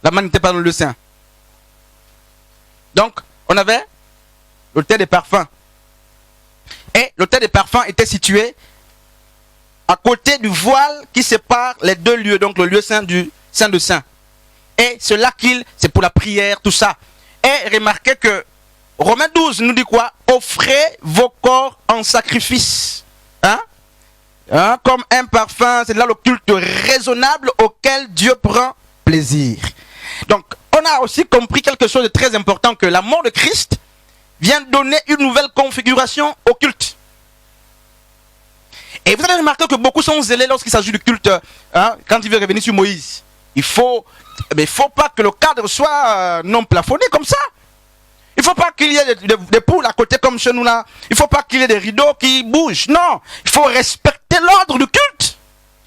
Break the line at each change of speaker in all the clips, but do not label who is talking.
La manne n'était pas dans le lieu saint. Donc, on avait l'autel des parfums. Et l'autel des parfums était situé à côté du voile qui sépare les deux lieux, donc le lieu saint du saint de saint. Et c'est là c'est pour la prière, tout ça. Et remarquez que Romains 12 nous dit quoi? Offrez vos corps en sacrifice. Comme un parfum, c'est là le culte raisonnable auquel Dieu prend plaisir. Donc, on a aussi compris quelque chose de très important, que la mort de Christ vient donner une nouvelle configuration au culte. Et vous avez remarqué que beaucoup sont zélés lorsqu'il s'agit du culte, quand il veut revenir sur Moïse. Il faut pas que le cadre soit non plafonné comme ça. Il ne faut pas qu'il y ait des poules à côté comme chez nous là. Il ne faut pas qu'il y ait des rideaux qui bougent. Non, il faut respecter l'ordre du culte.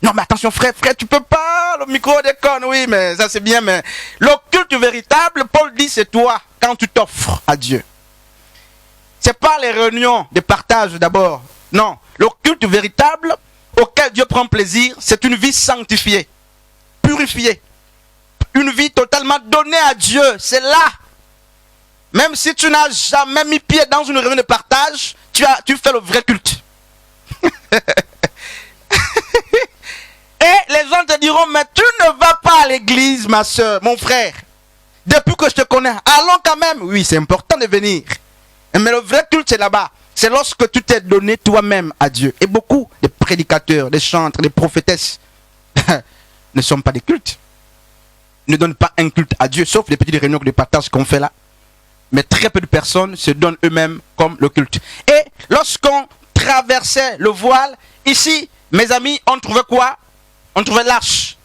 Non mais attention frère, tu peux pas, le micro déconne, oui mais ça c'est bien, mais le culte véritable, Paul dit, c'est toi, quand tu t'offres à Dieu. C'est pas les réunions de partage d'abord. Non, le culte véritable auquel Dieu prend plaisir, c'est une vie sanctifiée, purifiée. Une vie totalement donnée à Dieu, c'est là. Même si tu n'as jamais mis pied dans une réunion de partage, tu fais le vrai culte. Et les gens te diront, mais tu ne vas pas à l'église, ma soeur, mon frère. Depuis que je te connais, allons quand même. Oui, c'est important de venir. Mais le vrai culte, c'est là-bas. C'est lorsque tu t'es donné toi-même à Dieu. Et beaucoup de prédicateurs, des chantres, des prophétesses ne sont pas des cultes. Ne donnent pas un culte à Dieu, sauf les petites réunions de partage qu'on fait là. Mais très peu de personnes se donnent eux-mêmes comme le culte. Et lorsqu'on traversait le voile, ici, mes amis, on trouvait quoi? On trouvait l'arche,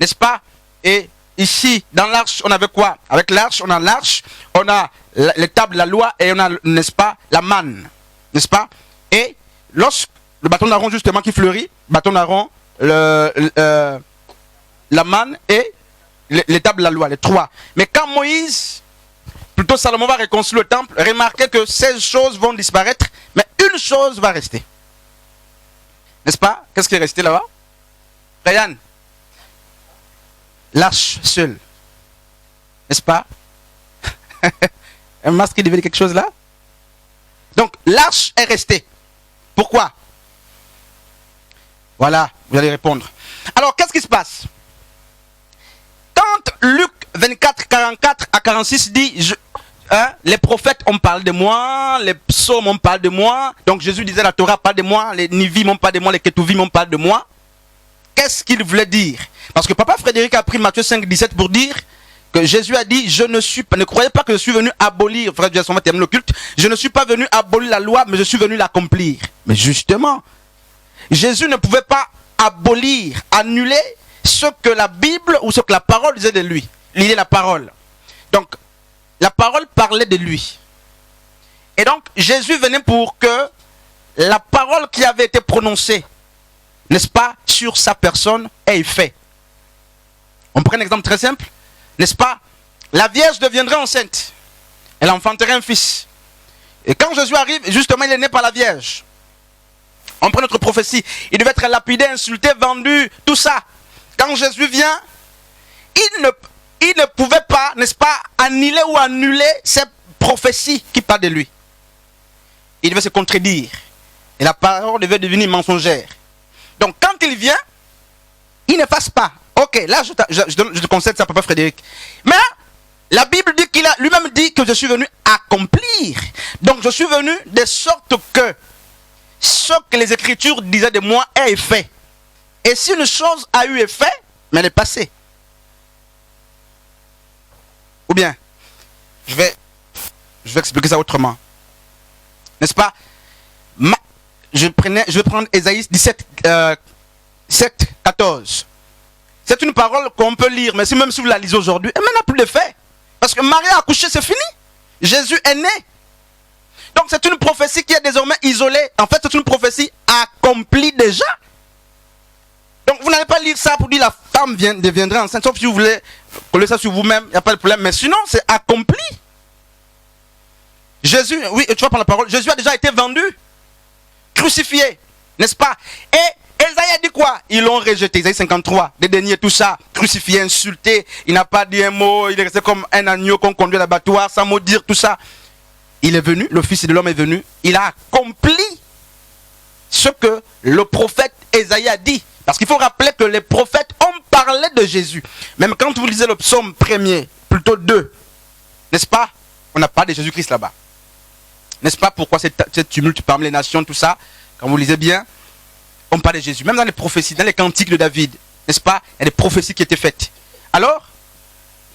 n'est-ce pas? Et ici, dans l'arche, on avait quoi? Avec l'arche, on a les tables de la loi et on a, n'est-ce pas, la manne, n'est-ce pas? Et lorsque le bâton d'Aaron justement qui fleurit, bâton d'Aaron, la manne et les tables de la loi, les trois. Mais quand Moïse, plutôt Salomon va reconstruire le temple, remarquez que 16 choses vont disparaître, mais une chose va rester. N'est-ce pas? Qu'est-ce qui est resté là-bas? Ryan, l'arche seule. N'est-ce pas? Un masque qui devait dire quelque chose là? Donc, l'arche est restée. Pourquoi? Voilà, vous allez répondre. Alors, qu'est-ce qui se passe? Quand Luc 24, 44 à 46 dit, les prophètes ont parlé de moi, les psaumes ont parlé de moi, donc Jésus disait la Torah parle de moi, les Nivim ont parlé de moi, les Ketuvim ont parlé de moi. Qu'est-ce qu'il voulait dire? Parce que Papa Frédéric a pris Matthieu 5, 17 pour dire que Jésus a dit, ne croyez pas que je suis venu abolir, frère Dieu, on va terminer le culte, je ne suis pas venu abolir la loi, mais je suis venu l'accomplir. Mais justement, Jésus ne pouvait pas abolir, annuler ce que la Bible ou ce que la parole disait de lui. Il est la parole. Donc, la parole parlait de lui. Et donc, Jésus venait pour que la parole qui avait été prononcée, n'est-ce pas, sur sa personne ait effet. On prend un exemple très simple, n'est-ce pas? La Vierge deviendrait enceinte. Elle enfanterait un fils. Et quand Jésus arrive, justement, il est né par la Vierge. On prend notre prophétie. Il devait être lapidé, insulté, vendu, tout ça. Quand Jésus vient, il ne pouvait pas, n'est-ce pas, annuler ou annuler ces prophéties qui parlent de lui. Il devait se contredire. Et la parole devait devenir mensongère. Donc quand il vient, il n'efface pas. Ok, là je te concède ça, Papa Frédéric. Mais la Bible dit qu'il a lui-même dit que je suis venu accomplir. Donc je suis venu de sorte que ce que les Écritures disaient de moi ait effet. Et si une chose a eu effet, mais elle est passée. Ou bien, je vais expliquer ça autrement. N'est-ce pas? Je vais prendre Ésaïe 17, 7, 14. C'est une parole qu'on peut lire, mais même si vous la lisez aujourd'hui, elle n'a plus d'effet. Parce que Marie a accouché, c'est fini. Jésus est né. Donc c'est une prophétie qui est désormais isolée. En fait, c'est une prophétie accomplie déjà. Donc vous n'allez pas lire ça pour dire la femme deviendra enceinte. Sauf si vous voulez coller ça sur vous-même, il n'y a pas de problème. Mais sinon, c'est accompli. Jésus, oui, tu vois par la parole, Jésus a déjà été vendu, crucifié, n'est-ce pas? Et Esaïe a dit quoi? Ils l'ont rejeté. Esaïe 53, dédaigné, tout ça, crucifié, insulté. Il n'a pas dit un mot. Il est resté comme un agneau qu'on conduit à l'abattoir, sans mot dire, tout ça. Il est venu, le Fils de l'homme est venu. Il a accompli ce que le prophète Esaïe a dit. Parce qu'il faut rappeler que les prophètes ont parlé de Jésus. Même quand vous lisez le psaume 1er, plutôt 2, n'est-ce pas? On n'a pas de Jésus-Christ là-bas. N'est-ce pas pourquoi cette tumulte parmi les nations, tout ça? Quand vous lisez bien, on parle de Jésus. Même dans les prophéties, dans les cantiques de David, n'est-ce pas? Il y a des prophéties qui étaient faites. Alors,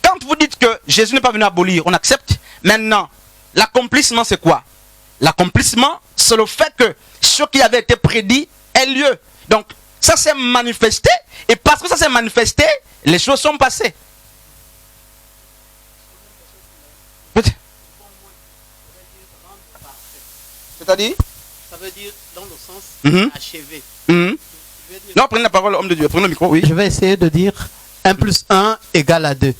quand vous dites que Jésus n'est pas venu abolir, on accepte. Maintenant, l'accomplissement c'est quoi? L'accomplissement, c'est le fait que ce qui avait été prédit ait lieu. Donc, ça s'est manifesté, et parce que ça s'est manifesté, les choses sont passées. C'est-à-dire?
Ça veut dire dans le sens achevé.
Non, prenez la parole, homme de Dieu, prenez le micro, oui.
Je vais essayer de dire 1 plus 1 égale à 2.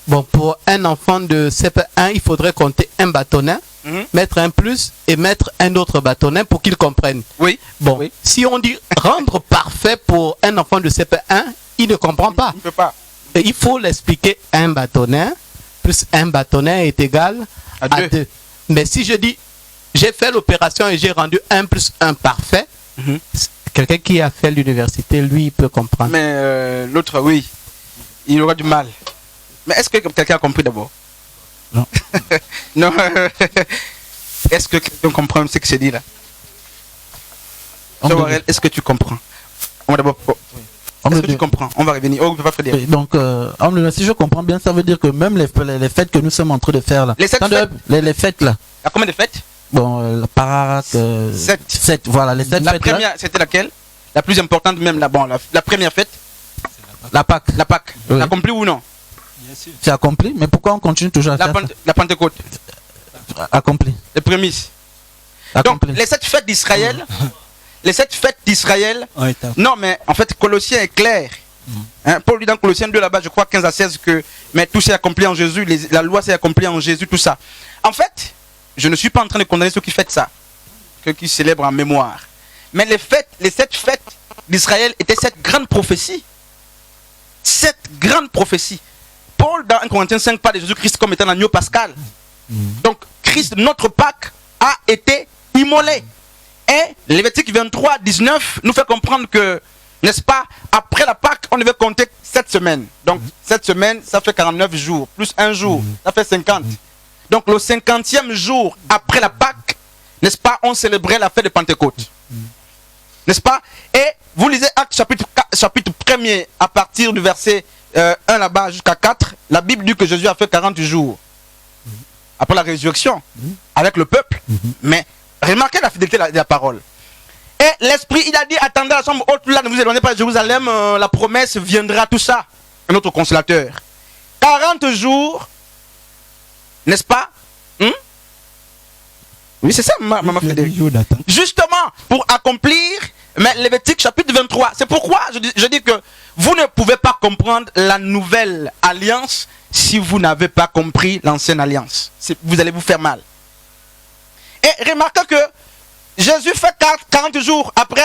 Bon, pour un enfant de CP1, il faudrait compter un bâtonnet, mettre un plus et mettre un autre bâtonnet pour qu'il comprenne.
Oui.
Bon,
oui.
Si on dit rendre parfait pour un enfant de CP1, il ne comprend pas.
Il ne peut pas.
Et il faut l'expliquer. Un bâtonnet plus un bâtonnet est égal à 2. Mais si je dis j'ai fait l'opération et j'ai rendu 1 plus 1 parfait, quelqu'un qui a fait l'université, lui, il peut comprendre.
Mais l'autre, oui, il aura du mal. Mais est-ce que quelqu'un a compris d'abord?
Non.
Non. Est-ce que quelqu'un comprend ce que c'est dit là? Est-ce que tu comprends? On va d'abord. Est-ce que tu comprends? On va revenir. Oh, on ne peut pas faire dire.
Oui, donc, si je comprends bien, ça veut dire que même les fêtes que nous sommes en train de faire là.
Les
fêtes là.
Il y a combien de fêtes?
Bon, la parade. 7. Voilà, les 7
la
fêtes.
La première, c'était laquelle? La plus importante même là. Bon, la première fête.
La Pâque.
La Pâque.
Oui.
Accompli ou non?
Bien sûr. C'est accompli, mais pourquoi on continue toujours à faire ça?
La Pentecôte.
Accompli.
Les prémices.
Accompli.
Donc, les 7 fêtes d'Israël. Les 7 fêtes d'Israël. Non, mais en fait, Colossiens est clair. Paul dit dans Colossiens 2 là-bas, je crois 15 à 16, que mais tout s'est accompli en Jésus, la loi s'est accomplie en Jésus, tout ça. En fait, je ne suis pas en train de condamner ceux qui fêtent ça, ceux qui célèbrent en mémoire. Mais les 7 fêtes d'Israël étaient 7 grandes prophéties. 7 grandes prophéties. Paul, dans 1 Corinthiens 5, parle de Jésus-Christ comme étant l'agneau pascal. Donc, Christ, notre Pâque, a été immolé. Et Lévitique 23, 19 nous fait comprendre que, n'est-ce pas, après la Pâque, on devait compter 7 semaines. Donc, 7 semaines, ça fait 49 jours, plus un jour, ça fait 50. Donc, le 50e jour après la Pâque, n'est-ce pas, on célébrait la fête de Pentecôte. N'est-ce pas? Et vous lisez Actes chapitre 1er, à partir du verset 1 là-bas jusqu'à 4, la Bible dit que Jésus a fait 40 jours après la résurrection avec le peuple. Mais remarquez la fidélité de la parole. Et l'Esprit, il a dit, attendez la chambre haute, là, ne vous éloignez pas de Jérusalem, la promesse viendra, tout ça. Un autre consolateur. 40 jours, n'est-ce pas? Oui, c'est ça, maman Frédéric. Justement, pour accomplir, mais Lévitique chapitre 23. C'est pourquoi je dis que vous ne pouvez pas comprendre la nouvelle alliance si vous n'avez pas compris l'ancienne alliance. Vous allez vous faire mal. Et remarquez que Jésus fait 40 jours après,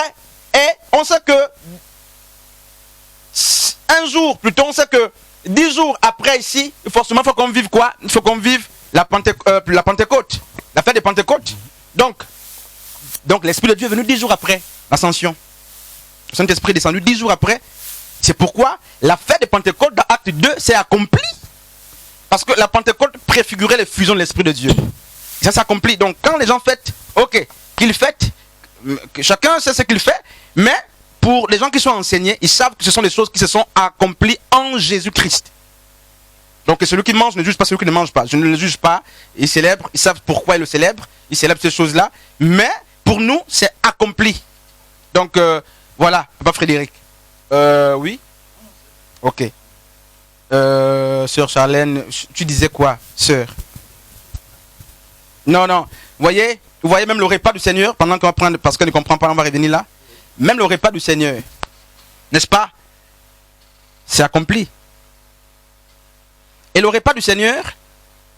et on sait que un jour, plutôt, on sait que 10 jours après ici, forcément, il faut qu'on vive quoi? Il faut qu'on vive la Pentecôte, la fête de Pentecôte. Donc l'Esprit de Dieu est venu 10 jours après l'ascension. Le Saint-Esprit est descendu 10 jours après. C'est pourquoi la fête de Pentecôte dans Acte 2 s'est accomplie. Parce que la Pentecôte préfigurait les fusions de l'Esprit de Dieu. Et ça s'accomplit. Donc quand les gens fêtent, ok, qu'ils fêtent, chacun sait ce qu'il fait, mais pour les gens qui sont enseignés, ils savent que ce sont des choses qui se sont accomplies en Jésus-Christ. Donc celui qui mange ne juge pas celui qui ne mange pas. Je ne le juge pas. Ils célèbrent, ils savent pourquoi ils le célèbrent. Ils célèbrent ces choses-là. Mais pour nous, c'est accompli. Donc voilà, Papa Frédéric. Oui. Ok. Sœur Charlène, tu disais quoi, sœur? Non. Vous voyez même le repas du Seigneur, pendant qu'on va prendre, parce qu'elle ne comprend pas, on va revenir là. Même le repas du Seigneur, n'est-ce pas? C'est accompli. Et le repas du Seigneur,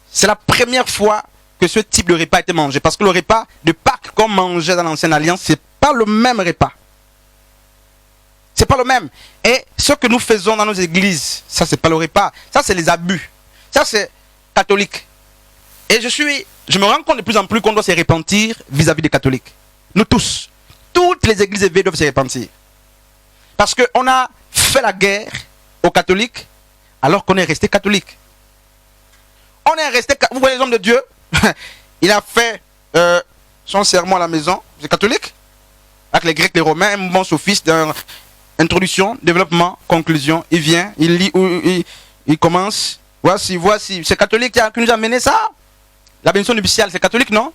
c'est la première fois que ce type de repas a été mangé. Parce que le repas de Pâques qu'on mangeait dans l'Ancienne Alliance, ce n'est pas le même repas. C'est pas le même. Et ce que nous faisons dans nos églises, ça c'est pas le repas. Ça c'est les abus. Ça c'est catholique. Et je me rends compte de plus en plus qu'on doit se repentir vis-à-vis des catholiques. Nous tous. Toutes les églises éveillées doivent se repentir. Parce qu'on a fait la guerre aux catholiques alors qu'on est resté catholique. On est resté... Vous voyez les hommes de Dieu? Il a fait son sermon à la maison. C'est catholique? Avec les Grecs, les Romains, un mouvement sophiste, introduction, développement, conclusion. Il vient, il lit, il commence. Voici. C'est catholique qui nous a mené ça. La bénédiction nuptiale, c'est catholique, non?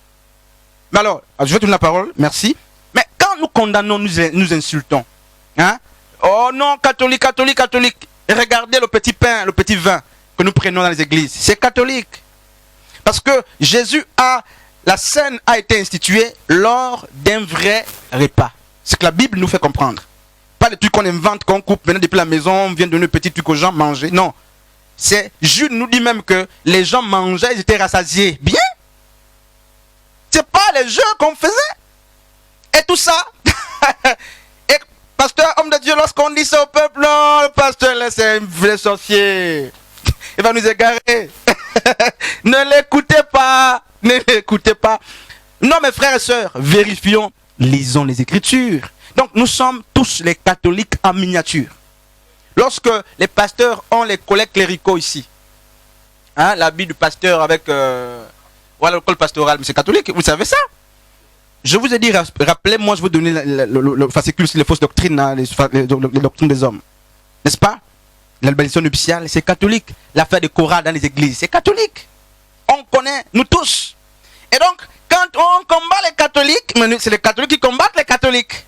Mais alors, je vais tourner la parole, merci. Mais quand nous condamnons, nous insultons. Hein? Oh non, catholique. Et regardez le petit pain, le petit vin que nous prenons dans les églises. C'est catholique. Parce que la scène a été instituée lors d'un vrai repas. C'est ce que la Bible nous fait comprendre. Pas des trucs qu'on invente, qu'on coupe, maintenant depuis la maison, on vient donner des petits trucs aux gens, manger. Non. Jude nous dit même que les gens mangeaient, ils étaient rassasiés. Bien. C'est pas les jeux qu'on faisait. Et tout ça. Et pasteur, homme de Dieu, lorsqu'on dit ça au peuple, non, le pasteur, là, c'est un vrai sorcier. Il va nous égarer. Ne l'écoutez pas. Ne l'écoutez pas. Non, mes frères et sœurs, vérifions, lisons les Écritures. Donc, nous sommes tous les catholiques en miniature. Lorsque les pasteurs ont les collègues cléricaux ici, hein, l'habit du pasteur avec voilà, le col pastoral, mais c'est catholique, vous savez ça? Je vous ai dit, rappelez-moi, je vais vous donner le fascicule sur les fausses doctrines, hein, les doctrines des hommes. N'est-ce pas? La bénédiction nuptiale, c'est catholique. L'affaire de chorale dans les églises, c'est catholique. On connaît, nous tous. Et donc, quand on combat les catholiques, c'est les catholiques qui combattent les catholiques.